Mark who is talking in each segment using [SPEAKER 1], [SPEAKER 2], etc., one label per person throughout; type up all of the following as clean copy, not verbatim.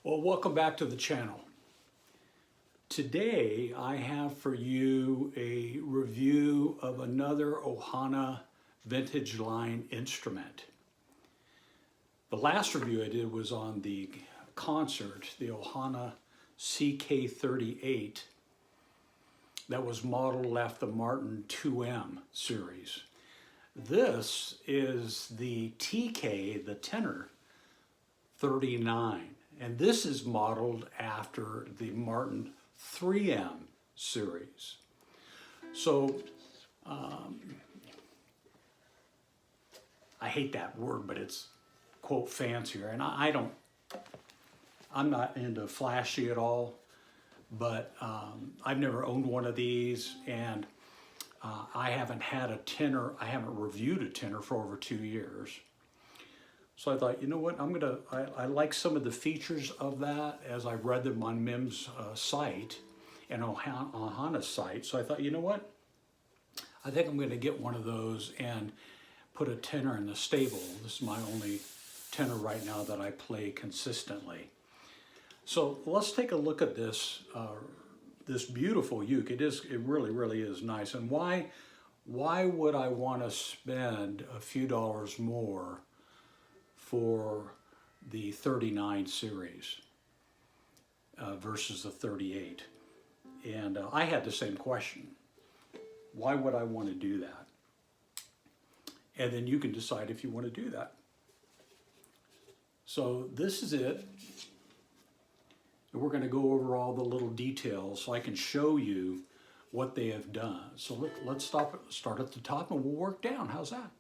[SPEAKER 1] Well, welcome back to the channel. Today I have for you a review of another Ohana vintage line instrument. The last review I did was on the concert, the Ohana TK-39 that was modeled after the Martin 2M series. This is the TK, the Tenor 39. And this is modeled after the Martin 3M series. So, I hate that word, but it's quote fancier. And I'm not into flashy at all, but I've never owned one of these, and I haven't had a tenor, I haven't reviewed a tenor for over 2 years. So I thought, you know what, I like some of the features of that as I read them on MIM's site and Ohana's site. So I thought, you know what, I think I'm gonna get one of those and put a tenor in the stable. This is my only tenor right now that I play consistently. So let's take a look at this, this beautiful uke. It really is nice. And why would I wanna spend a few dollars more for the 39 series versus the 38? And I had the same question. Why would I want to do that? And then you can decide if you want to do that. So this is it. And we're going to go over all the little details so I can show you what they have done. So let's start at the top and we'll work down. How's that?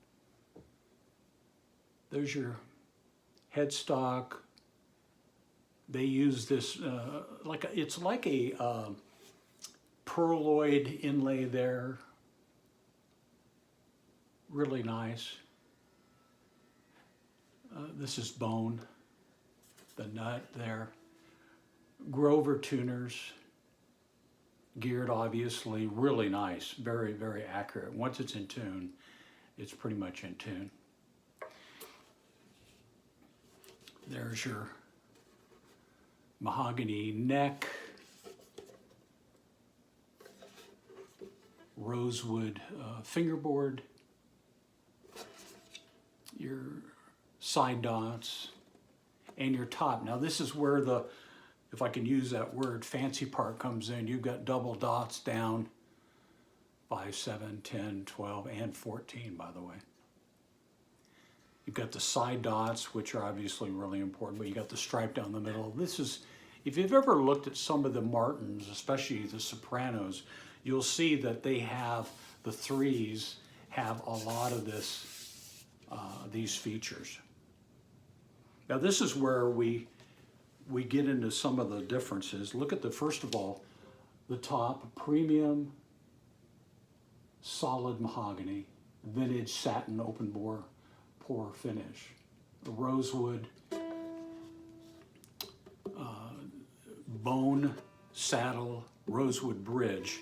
[SPEAKER 1] There's your headstock. They use this it's like a pearloid inlay there. Really nice. This is bone, the nut there. Grover tuners, geared obviously, really nice, very accurate. Once it's in tune, it's pretty much in tune. There's your mahogany neck, rosewood fingerboard, your side dots, and your top. Now this is where the, if I can use that word, fancy part comes in. You've got double dots down, 5, 7, 10, 12, and 14, by the way. You've got the side dots, which are obviously really important, but you got the stripe down the middle. This is, if you've ever looked at some of the Martins, especially the sopranos, you'll see that they have, the threes have a lot of this, these features. Now this is where we get into some of the differences. Look at the, first of all, the top, premium, solid mahogany, vintage satin open bore pour finish, the rosewood, bone saddle, rosewood bridge.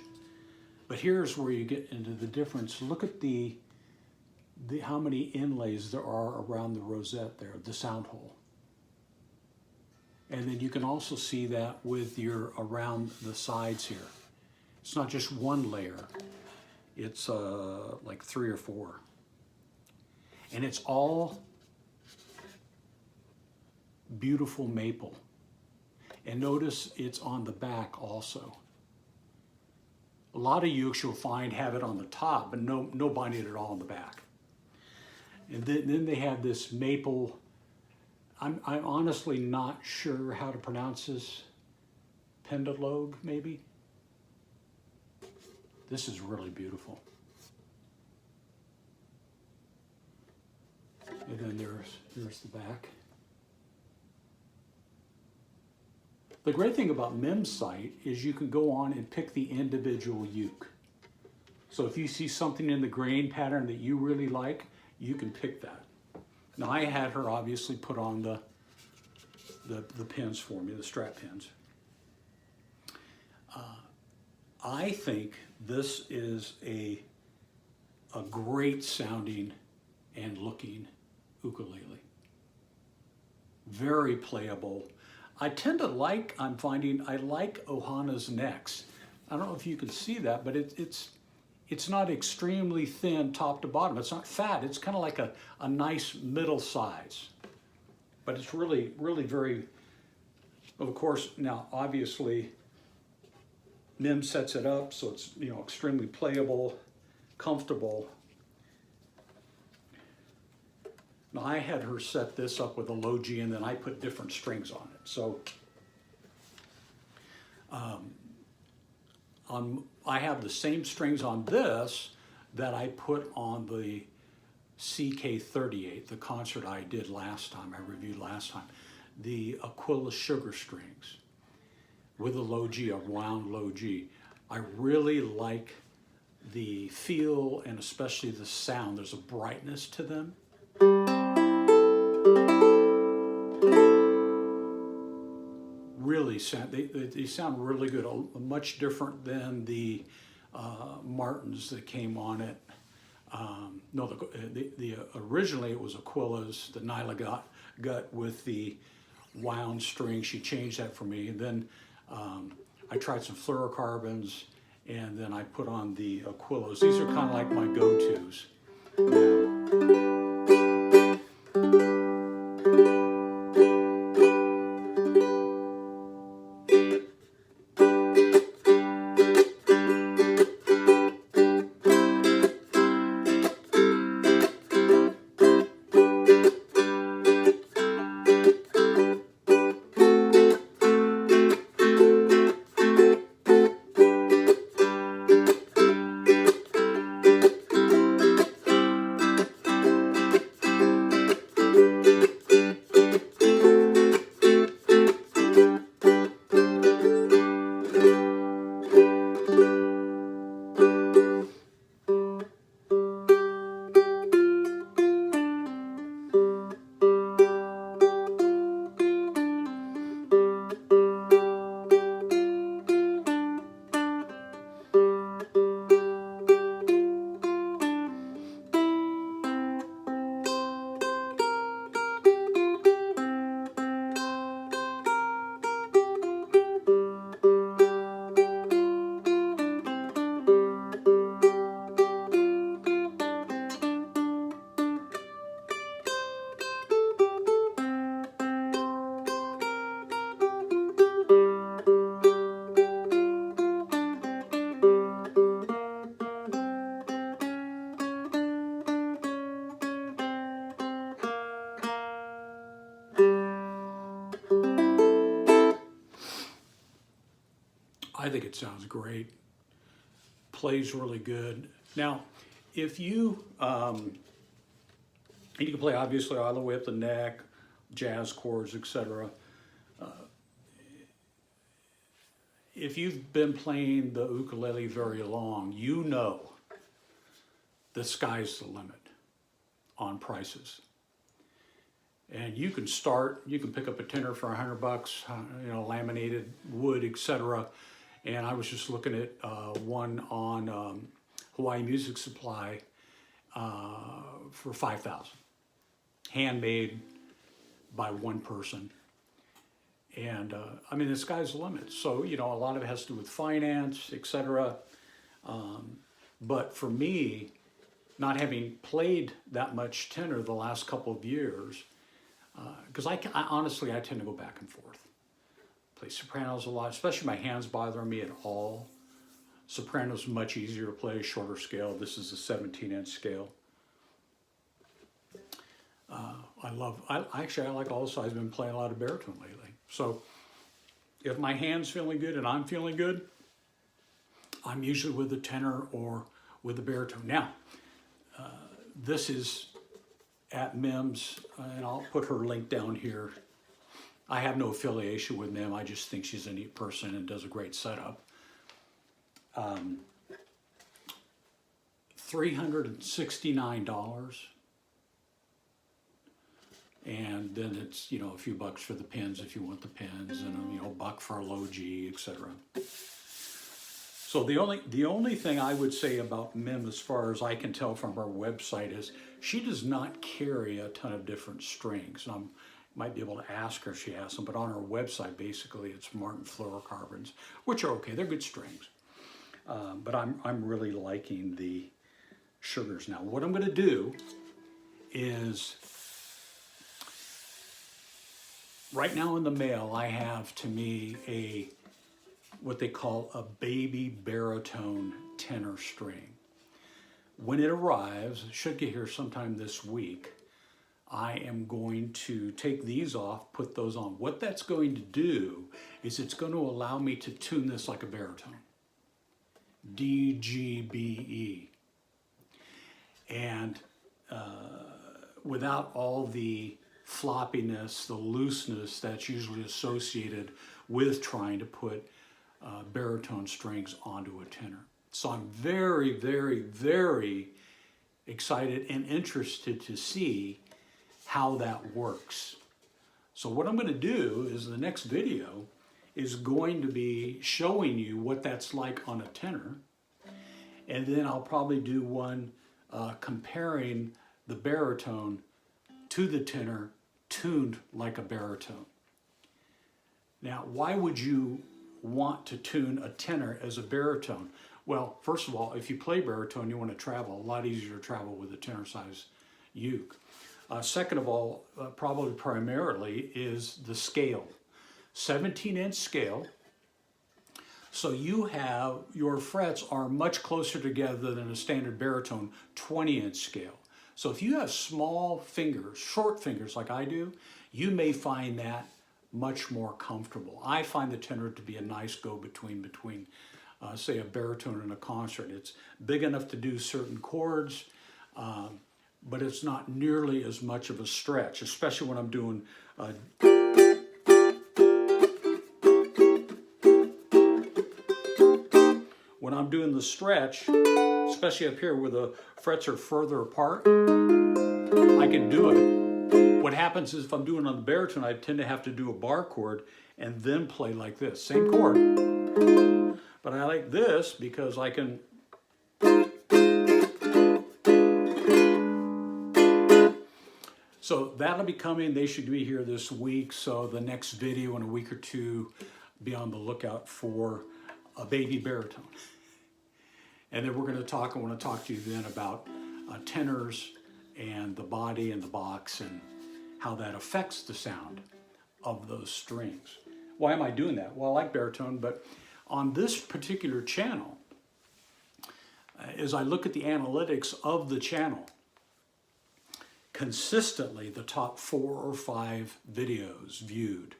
[SPEAKER 1] But here's where you get into the difference. Look at the how many inlays there are around the rosette there, the sound hole. And then you can also see that with your, around the sides here. It's not just one layer, it's like 3 or 4. And it's all beautiful maple. And notice it's on the back also. A lot of ukes you'll find have it on the top, but no binding at all on the back. And then they have this maple, I'm honestly not sure how to pronounce this, pendologue maybe? This is really beautiful. And then there's the back. The great thing about MIM's site is you can go on and pick the individual uke. So if you see something in the grain pattern that you really like, you can pick that. Now I had her obviously put on the pins for me, the strap pins. I think this is a great sounding and looking ukulele. Very playable. I tend to like, I'm finding, I like Ohana's necks. I don't know if you can see that, but it's not extremely thin top to bottom. It's not fat. It's kind of like a nice middle size. But it's really, really very, of course, now obviously, Mim sets it up so it's, you know, extremely playable, comfortable. Now I had her set this up with a low G and then I put different strings on it. So I have the same strings on this that I put on the TK-39, the concert I did last time, I reviewed last time. The Aquila Sugar strings with a low G, a wound low G. I really like the feel and especially the sound. There's a brightness to them. Really sound, they sound really good, much different than the Martins that came on it. No, originally it was Aquila's, the Nyla gut with the wound string. She changed that for me. And then I tried some fluorocarbons, and then I put on the Aquilas. These are kind of like my go-tos now. I think it sounds great. Plays really good. Now, if you, you can play obviously all the way up the neck, jazz chords, etc. If you've been playing the ukulele very long, you know the sky's the limit on prices. And you can start, you can pick up a tenor for $100, you know, laminated wood, etc. And I was just looking at one on Hawaii Music Supply for $5,000, handmade by one person. And I mean, the sky's the limit. So, you know, a lot of it has to do with finance, etc. But for me, not having played that much tenor the last couple of years, because I honestly, I tend to go back and forth. Play sopranos a lot, especially my hands bothering me at all. Soprano's much easier to play, shorter scale. This is a 17-inch scale. I like all sides. I've been playing a lot of baritone lately. So if my hand's feeling good and I'm feeling good, I'm usually with the tenor or with the baritone. Now, this is at Mim's, and I'll put her link down here. I have no affiliation with Mim. I just think she's a neat person and does a great setup. $369. And then it's, you know, a few bucks for the pins if you want the pins, and you know, $1 for a low G, etc. So the only thing I would say about Mim, as far as I can tell from her website, is she does not carry a ton of different strings. Might be able to ask her if she has them, but on her website, basically, it's Martin fluorocarbons, which are okay. They're good strings. But I'm really liking the sugars now. What I'm going to do is, right now in the mail, I have to me what they call a baby baritone tenor string. When it arrives, it should get here sometime this week, I am going to take these off, put those on. What that's going to do is it's going to allow me to tune this like a baritone. D, G, B, E. And without all the floppiness, the looseness that's usually associated with trying to put baritone strings onto a tenor. So I'm very, very, very excited and interested to see how that works. So what I'm going to do is the next video is going to be showing you what that's like on a tenor. And then I'll probably do one comparing the baritone to the tenor tuned like a baritone. Now, why would you want to tune a tenor as a baritone? Well, first of all, if you play baritone, you want to travel. A lot easier to travel with a tenor size uke. Second of all, probably primarily, is the scale. 17-inch scale. So you have, your frets are much closer together than a standard baritone 20-inch scale. So if you have small fingers, short fingers like I do, you may find that much more comfortable. I find the tenor to be a nice go-between between say a baritone and a concert. It's big enough to do certain chords, but it's not nearly as much of a stretch, especially when I'm doing the stretch, especially up here where the frets are further apart. I can do it. What happens is if I'm doing it on the baritone, I tend to have to do a bar chord and then play like this. Same chord. But I like this because I can. So that'll be coming. They should be here this week. So the next video in a week or two, be on the lookout for a baby baritone. And then we're going to talk, I want to talk to you then about tenors and the body and the box and how that affects the sound of those strings. Why am I doing that? Well, I like baritone, but on this particular channel, as I look at the analytics of the channel, consistently the top 4 or 5 videos viewed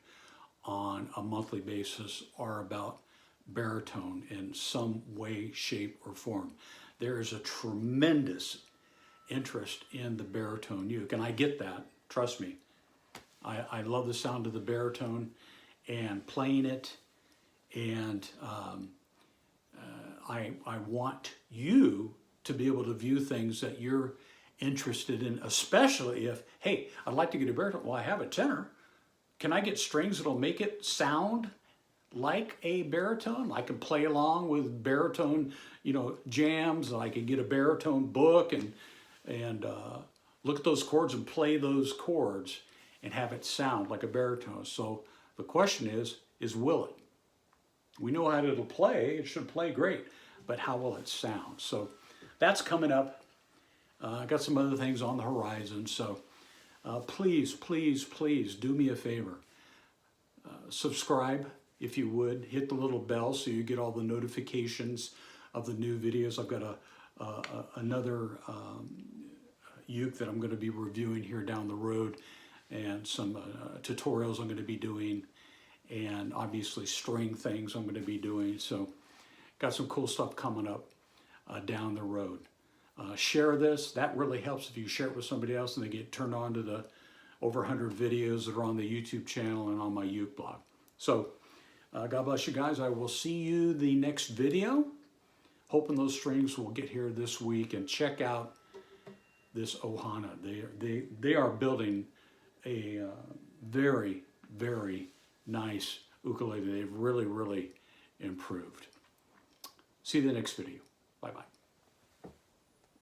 [SPEAKER 1] on a monthly basis are about baritone in some way, shape, or form. There is a tremendous interest in the baritone uke, and I get that, trust me. I love the sound of the baritone and playing it, and I want you to be able to view things that you're interested in, especially if, hey, I'd like to get a baritone. Well, I have a tenor. Can I get strings that'll make it sound like a baritone? I can play along with baritone, jams. I can get a baritone book and look at those chords and play those chords and have it sound like a baritone. So the question is will it? We know how it'll play. It should play great, but how will it sound? So that's coming up. I got some other things on the horizon. So please, please, please do me a favor. Subscribe. If you would, hit the little bell so you get all the notifications of the new videos. I've got another uke that I'm going to be reviewing here down the road, and some tutorials I'm going to be doing, and obviously string things I'm going to be doing. So got some cool stuff coming up down the road. Share this. That really helps if you share it with somebody else and they get turned on to the over 100 videos that are on the YouTube channel and on my uke blog. So God bless you guys. I will see you the next video. Hoping those strings will get here this week, and check out this Ohana. They are building a very, very nice ukulele. They've really, really improved. See you in the next video. Bye-bye.